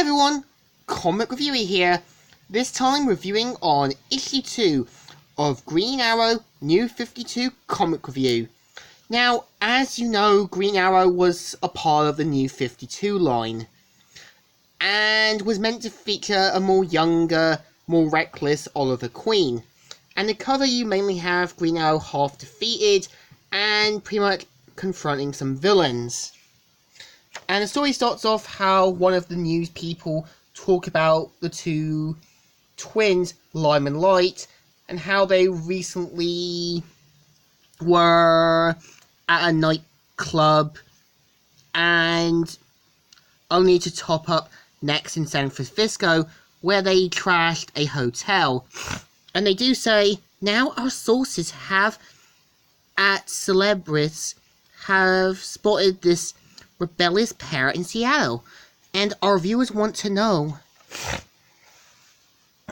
everyone, Comic Reviewer here, this time reviewing on issue 2 of Green Arrow New 52 Comic Review. Now, as you know, Green Arrow was a part of the New 52 line, and was meant to feature a more younger, more reckless Oliver Queen. And the cover you mainly have Green Arrow half defeated, and pretty much confronting some villains. And the story starts off how one of the news people talk about the two twins, Lime and Light, and how they recently were at a nightclub and only to top up next in San Francisco, where they trashed a hotel. And they do say, now our sources have at Celebris have spotted this rebellious pair in Seattle, and our viewers want to know.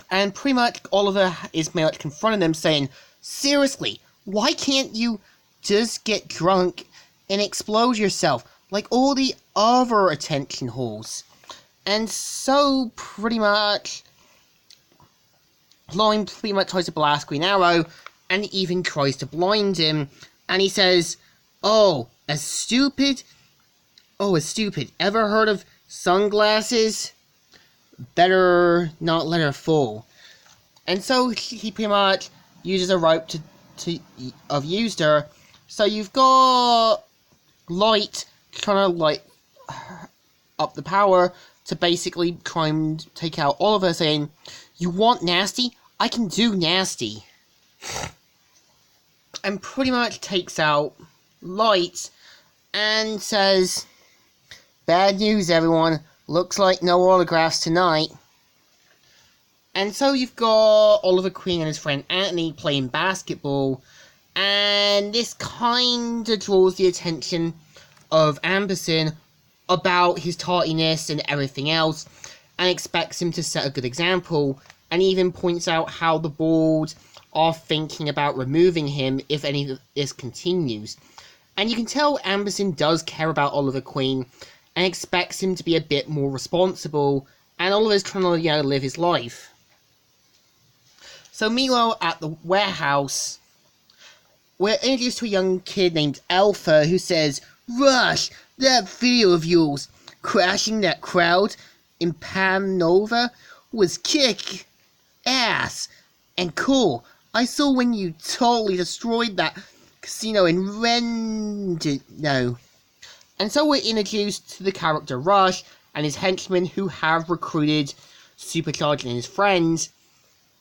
And pretty much Oliver is pretty much confronting them, saying, seriously, why can't you just get drunk and explode yourself like all the other attention whores? And so pretty much Lime pretty much tries to blast Green Arrow, and even tries to blind him, and he says, as stupid, ever heard of sunglasses? Better not let her fall. And so he pretty much uses a rope to used her. So you've got Light trying to light up the power to basically try and take out Oliver, saying, you want nasty? I can do nasty. And pretty much takes out Light and says, bad news everyone, looks like no autographs tonight. And so you've got Oliver Queen and his friend Anthony playing basketball, and this kinda draws the attention of Anderson about his tardiness and everything else, and expects him to set a good example, and even points out how the board are thinking about removing him if any of this continues. And you can tell Anderson does care about Oliver Queen, and expects him to be a bit more responsible, and Oliver's trying to, live his life. So meanwhile, at the warehouse, we're introduced to a young kid named Alpha, who says, Rush, that video of yours, crashing that crowd in Pamnova, was kick ass and cool. I saw when you totally destroyed that casino in Reno. And so we're introduced to the character Rush and his henchmen, who have recruited Supercharger and his friends.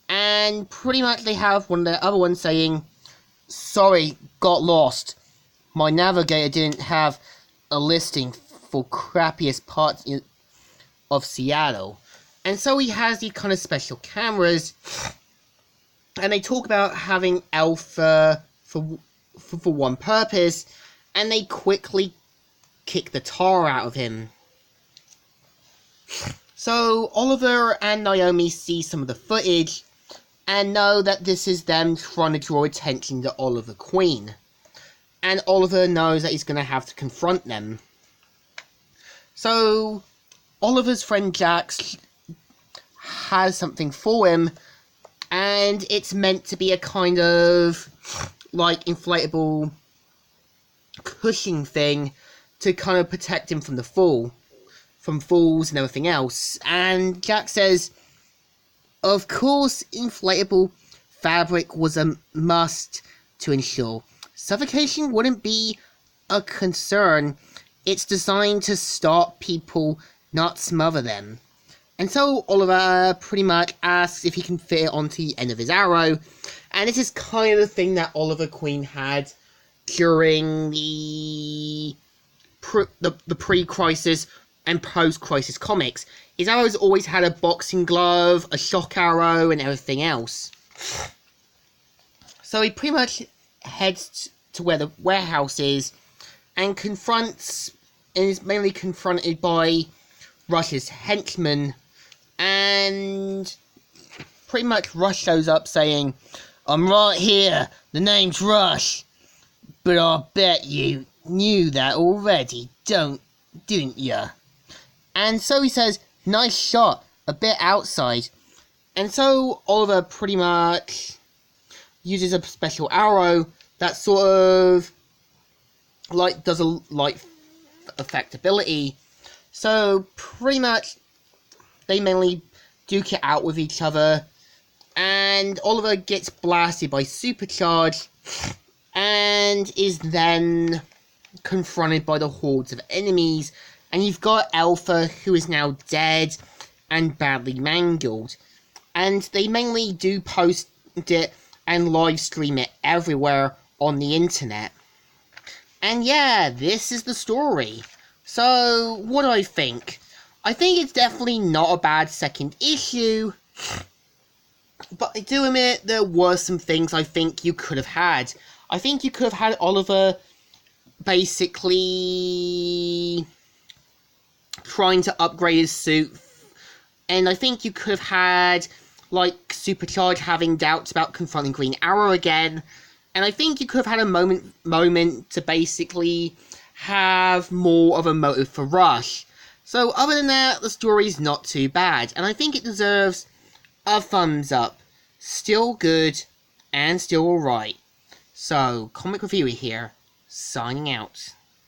And pretty much they have one of the other ones saying, sorry, got lost. My navigator didn't have a listing for crappiest parts of Seattle. And so he has these kind of special cameras. And they talk about having Alpha for one purpose. And they quickly kick the tar out of him. So Oliver and Naomi see some of the footage and know that this is them trying to draw attention to Oliver Queen. And Oliver knows that he's going to have to confront them. So Oliver's friend Jax has something for him, and it's meant to be a kind of like inflatable cushion thing to kind of protect him from the fall, from falls and everything else. And Jack says, of course, inflatable fabric was a must to ensure suffocation wouldn't be a concern. It's designed to stop people, not smother them. And so Oliver pretty much asks if he can fit it onto the end of his arrow. And this is kind of the thing that Oliver Queen had during the pre-crisis and post-crisis comics. His arrows always had a boxing glove, a shock arrow, and everything else. So he pretty much heads to where the warehouse is, and is mainly confronted by Rush's henchmen, and pretty much Rush shows up saying, I'm right here, the name's Rush, but I bet you knew that already, didn't ya? And so he says, nice shot, a bit outside. And so Oliver pretty much uses a special arrow that sort of like does a light effect ability. So pretty much they mainly duke it out with each other, and Oliver gets blasted by Supercharge and is then confronted by the hordes of enemies, and you've got Alpha, who is now dead and badly mangled, and they mainly do post it and live stream it everywhere on the internet. And yeah, this is the story. So, what do I think? I think it's definitely not a bad second issue, but I do admit there were some things I think you could have had. I think you could have had Oliver basically trying to upgrade his suit, and I think you could have had like Supercharge having doubts about confronting Green Arrow again, and I think you could have had a moment to basically have more of a motive for Rush. So other than that, the story's not too bad, and I think it deserves a thumbs up. Still good, and still alright. So, Comic Reviewer here, signing out.